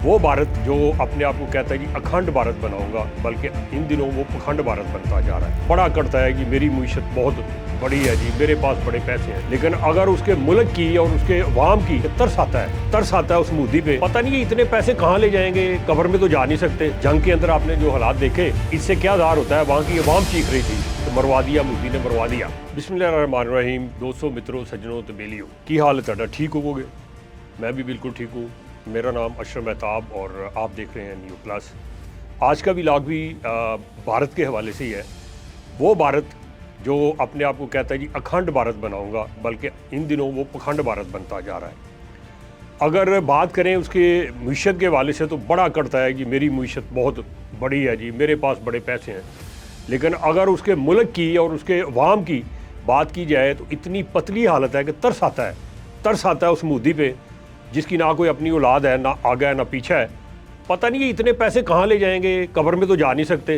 वो भारत जो अपने आप को कहता है कि अखंड भारत बनाऊंगा, बल्कि इन दिनों वो पखंड भारत बनता जा रहा है। बड़ा करता है कि मेरी मीशत बहुत बड़ी है जी, मेरे पास बड़े पैसे हैं, लेकिन अगर उसके मुल्क की और उसके अवाम की तरस आता है उस मोदी पे। पता नहीं इतने पैसे कहाँ ले जाएंगे, कब्र में तो जा नहीं सकते। जंग के अंदर आपने जो हालात देखे, इससे क्या ज़ाहिर होता है, वहाँ की अवाम चीख रही थी तो मरवा दिया, मोदी ने मरवा दिया। बिस्मिल्लाहिर्रहमानिर्रहीम। दोस्तों, मित्रों, सज्जनों, तबेलियों, की हाल है? ठीक होगे? मैं भी बिल्कुल ठीक हूँ। मेरा नाम अशरफ मेहताब और आप देख रहे हैं न्यू प्लस। आज का व्लॉग भी भारत के हवाले से ही है। वो भारत जो अपने आप को कहता है कि अखंड भारत बनाऊंगा, बल्कि इन दिनों वो पखंड भारत बनता जा रहा है। अगर बात करें उसके मीशत के हवाले से तो बड़ा करता है कि मेरी मीशत बहुत बड़ी है जी, मेरे पास बड़े पैसे हैं, लेकिन अगर उसके मुल्क की और उसके अवाम की बात की जाए तो इतनी पतली हालत है कि तरस आता है उस मोदी पे, जिसकी ना कोई अपनी औलाद है, ना आगे है, ना पीछे है। पता नहीं इतने पैसे कहाँ ले जाएंगे, कब्र में तो जा नहीं सकते।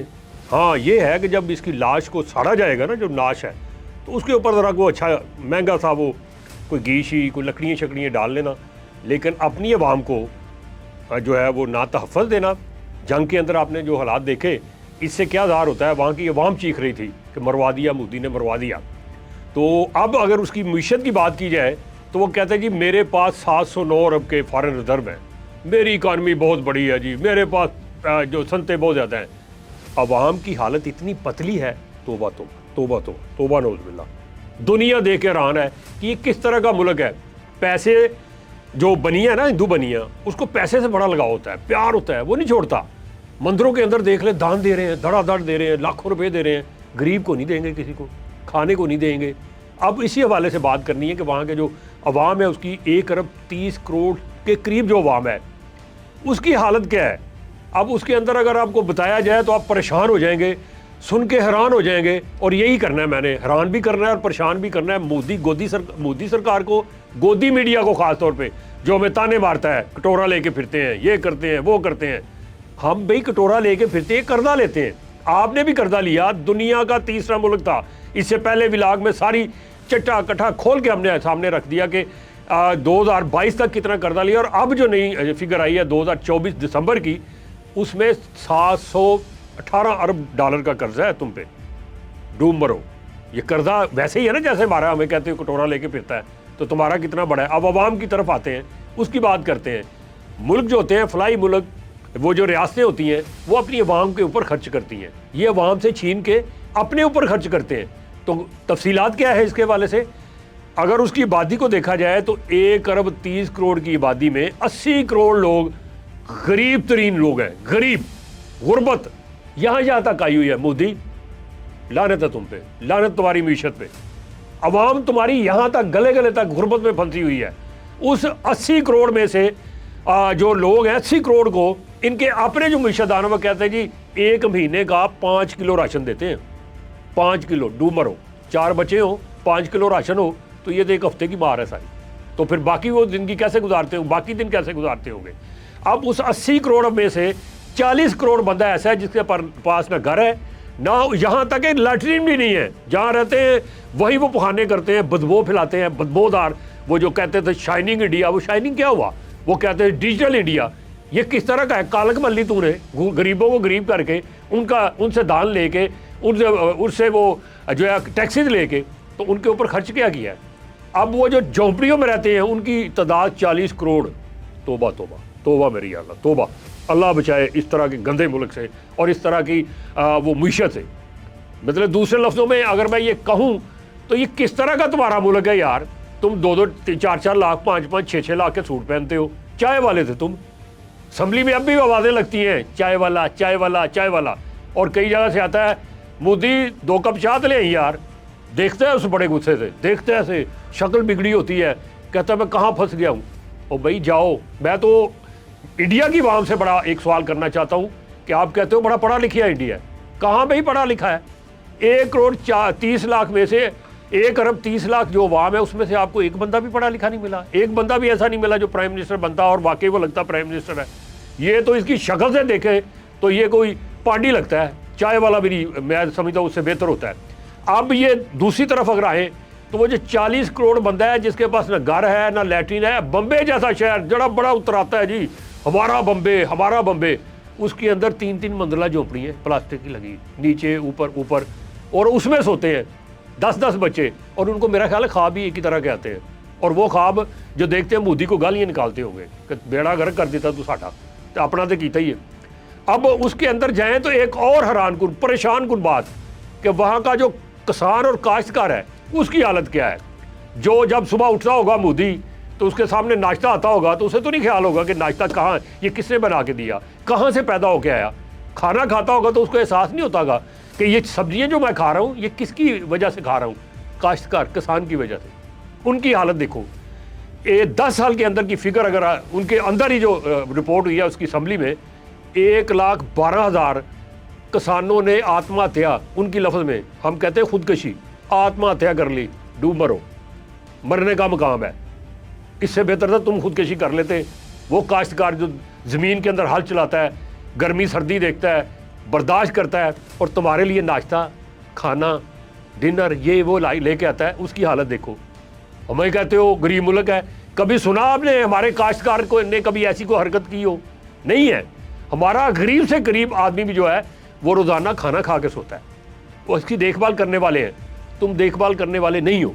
हाँ, ये है कि जब इसकी लाश को साड़ा जाएगा ना, जो नाश है, तो उसके ऊपर ज़रा वो अच्छा महंगा सा वो कोई गीशी, कोई लकड़ियाँ शकड़ियाँ डाल लेना, लेकिन अपनी आवाम को जो है वो ना तहफ़्फ़ुज़ देना। जंग के अंदर आपने जो हालात देखे, इससे क्या ज़ाहिर होता है, वहाँ की आवाम चीख रही थी कि मरवा दिया, मोदी ने मरवा दिया। तो अब अगर उसकी मीशत की बात की जाए तो वो कहते हैं जी मेरे पास 709 अरब के फॉरेन रिजर्व हैं, मेरी इकानमी बहुत बड़ी है जी, मेरे पास जो सनते बहुत ज़्यादा हैं। अवाम की हालत इतनी पतली है, तोबा नौज़ुबिल्लाह। दुनिया देख के हैरान है कि ये किस तरह का मुल्क है। पैसे जो बनिया ना, हिंदू बनिया, उसको पैसे से बड़ा लगाव होता है, प्यार होता है, वो नहीं छोड़ता। मंदिरों के अंदर देख ले, दान दे रहे हैं, धड़ाधड़ दे रहे हैं, लाखों रुपए दे रहे हैं, गरीब को नहीं देंगे, किसी को खाने को नहीं देंगे। अब इसी हवाले से बात करनी है कि वहाँ के जो अवाम है, उसकी 1 अरब 30 करोड़ के करीब जो अवाम है, उसकी हालत क्या है। अब उसके अंदर अगर आपको बताया जाए तो आप परेशान हो जाएंगे, सुन के हैरान हो जाएंगे। और यही करना है मैंने, हैरान भी करना है और परेशान भी करना है मोदी सरकार को, गोदी मीडिया को ख़ास तौर पे, जो हमें ताने मारता है, कटोरा लेके फिरते हैं, ये करते हैं, वो करते हैं। हम भाई कटोरा लेके फिरते हैं, कर्जा लेते हैं। आपने भी कर्जा लिया, दुनिया का तीसरा मुल्क था। इससे पहले व्लॉग में सारी चट्टा कट्ठा खोल के हमने सामने रख दिया कि 2022 तक कितना कर्जा लिया, और अब जो नई फिगर आई है 2024 दिसंबर की, उसमें 718 अरब डॉलर का कर्जा है तुम पे। डूब मरो। ये कर्जा वैसे ही है ना, जैसे हमारा, हमें कहते हो कटोरा लेके फिरता है, तो तुम्हारा कितना बड़ा है। अब अवाम की तरफ आते हैं, उसकी बात करते हैं। मुल्क जो होते हैं, फलाई मुल्क, वो जो रियासतें होती हैं, वो अपनी अवाम के ऊपर खर्च करती हैं। ये अवाम से छीन के अपने ऊपर खर्च करते हैं। तो तफसीलात क्या है इसके वाले से? अगर उसकी आबादी को देखा जाए तो 1 अरब 30 करोड़ की आबादी में 80 करोड़ लोग गरीब तरीन लोग हैं। गरीब, गुर्बत यहाँ तक आई हुई है। मोदी, लानत है तुम पे, लानत तुम्हारी मीशत पे। अवाम तुम्हारी यहाँ तक गले तक गुर्बत में फंसी हुई है। उस 80 करोड़ में से जो लोग हैं, 80 करोड़ को इनके अपने जो मीशतदान, वो कहते हैं जी 1 महीने का 5 किलो राशन देते हैं। 5 किलो, डूमर हो, 4 बच्चे हो, 5 किलो राशन हो, तो ये तो 1 हफ्ते की मार है सारी। तो फिर बाकी वो जिंदगी कैसे गुजारते हो, बाकी दिन कैसे गुजारते होंगे? अब उस 80 करोड़ में से 40 करोड़ बंदा ऐसा है जिसके पास ना घर है, ना यहाँ तक एक लैट्रीन भी नहीं है। जहाँ रहते हैं वही वो पखाने करते हैं, बदबू फैलाते हैं, बदबूदार। वो जो कहते थे शाइनिंग इंडिया, वो शाइनिंग क्या हुआ? वो कहते हैं डिजिटल इंडिया। ये किस तरह का है? कालक मल्ली तूने गरीबों को गरीब करके, उनसे दान लेके, उनसे वो जो है टैक्सेस लेके, तो उनके ऊपर खर्च क्या किया है। अब वो जो झोंपड़ियों में रहते हैं, उनकी तादाद 40 करोड़। तोबा मेरी अल्लाह, तोबा। अल्लाह बचाए इस तरह के गंदे मुल्क से और इस तरह की वो मीशत से। मतलब दूसरे लफ्ज़ों में अगर मैं ये कहूँ तो ये किस तरह का तुम्हारा मुल्क है यार। तुम 2-2, 4-4 लाख, 5-5, 6-6 लाख के सूट पहनते हो। चाय वाले थे तुम। असम्बली में अब भी आवाज़ें लगती हैं, चाय वाला, चाय वाला, चाय वाला। और कई जगह से आता है, मोदी 2 कप चाय ले यार। देखते हैं उस बड़े गुस्से से, देखते हैं ऐसे, शक्ल बिगड़ी होती है, कहता है मैं कहाँ फंस गया हूँ। और भाई जाओ। मैं तो इंडिया की आवाम से बड़ा एक सवाल करना चाहता हूँ कि आप कहते हो बड़ा पढ़ा लिखा इंडिया, कहाँ भाई पढ़ा लिखा है? 1 करोड़ 30 लाख में से 1 अरब 30 लाख जो अवाम है, उसमें से आपको एक बंदा भी पढ़ा लिखा नहीं मिला। एक बंदा भी ऐसा नहीं मिला जो प्राइम मिनिस्टर बनता और वाकई वो लगता प्राइम मिनिस्टर है। ये तो इसकी शक्ल से देखे तो ये कोई पांडी लगता है। चाय वाला भी नहीं, मैं समझता हूँ उससे बेहतर होता है। अब ये दूसरी तरफ अगर आए तो वो जो 40 करोड़ बंदा है जिसके पास ना घर है ना लैट्रीन है, बम्बे जैसा शहर जरा बड़ा उतराता है जी, हमारा बम्बे। उसके अंदर 3-3 मंजिला झोंपड़ी है प्लास्टिक की लगी, नीचे ऊपर, और उसमें सोते हैं 10-10 बच्चे, और उनको मेरा ख्याल है ख्वाब भी एक ही तरह के आते हैं। और वो ख्वाब जो देखते हैं मोदी को गालियाँ निकालते होंगे कि बेड़ा गर्क कर देता तू साडा, तो अपना तो कीता ही है। अब उसके अंदर जाएँ तो एक और हैरानकुन परेशान कुन बात कि वहाँ का जो किसान और काश्तकार है उसकी हालत क्या है। जो जब सुबह उठता होगा मोदी तो उसके सामने नाश्ता आता होगा तो उसे तो नहीं ख्याल होगा कि नाश्ता कहाँ, ये किसने बना के दिया, कहाँ से पैदा होके आया। खाना खाता होगा तो उसको एहसास नहीं होता कि ये सब्जियाँ जो मैं खा रहा हूँ ये किसकी वजह से खा रहा हूँ, काश्तकार किसान की वजह से। उनकी हालत देखो। ये 10 साल के अंदर की फिगर अगर उनके अंदर ही जो रिपोर्ट हुई है उसकी असम्बली में, 1,12,000 किसानों ने आत्महत्या, उनकी लफ्ज़ में हम कहते हैं खुदकशी, आत्महत्या कर ली। डूब मरो, मरने का मकाम है। इससे बेहतर था तुम खुदकशी कर लेते। वो काश्तकार जो ज़मीन के अंदर हल चलाता है, गर्मी सर्दी देखता है, बर्दाश्त करता है, और तुम्हारे लिए नाश्ता खाना डिनर ये वो लेके आता है, उसकी हालत देखो। हमें कहते हो गरीब मुल्क है, कभी सुना आपने हमारे काश्तकार को ने कभी ऐसी कोई हरकत की हो? नहीं है। हमारा गरीब से गरीब आदमी भी जो है वो रोज़ाना खाना खा के सोता है, वो इसकी देखभाल करने वाले हैं। तुम देखभाल करने वाले नहीं हो।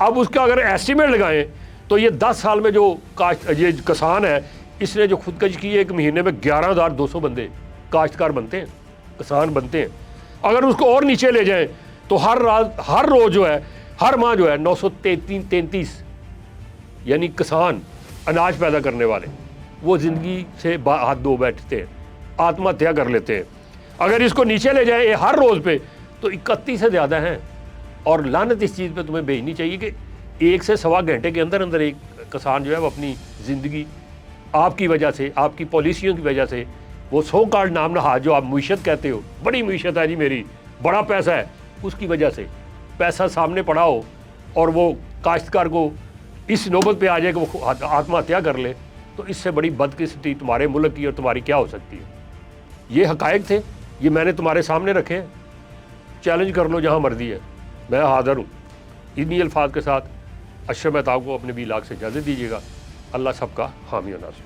अब उसका अगर एस्टिमेट लगाएं तो ये 10 साल में जो ये किसान है इसने जो खुदकशी की, एक महीने में 11,200 बंदे काश्तकार बनते हैं, किसान बनते हैं। अगर उसको और नीचे ले जाएं तो हर रोज़ जो है, हर माह जो है 933 यानी किसान अनाज पैदा करने वाले वो ज़िंदगी से हाथ धो बैठते हैं, आत्महत्या कर लेते हैं। अगर इसको नीचे ले जाए हर रोज़ पे तो 31 से ज़्यादा हैं। और लानत इस चीज़ पे तुम्हें भेजनी चाहिए कि 1 से सवा घंटे के अंदर अंदर एक किसान जो है वो अपनी ज़िंदगी आपकी वजह से, आपकी पॉलिसियों की वजह से, वो 100 कार्ड नाम नहा जो आप मीशत कहते हो, बड़ी मीशत है जी मेरी, बड़ा पैसा है, उसकी वजह से पैसा सामने पड़ा हो और वो काश्तकार को इस नौबत पे आ जाए कि वो आत्महत्या कर ले, तो इससे बड़ी बदकिस्मती तुम्हारे मुल्क की और तुम्हारी क्या हो सकती है। ये हकायक थे, ये मैंने तुम्हारे सामने रखे हैं। चैलेंज कर लो जहाँ मर्जी है, मैं हाज़िर हूँ। इन्हीं अल्फाज के साथ अशरफ मेहताब को अपने भी इलाक़ से इजाज़त दीजिएगा। अल्लाह सबका हामी और नासिर।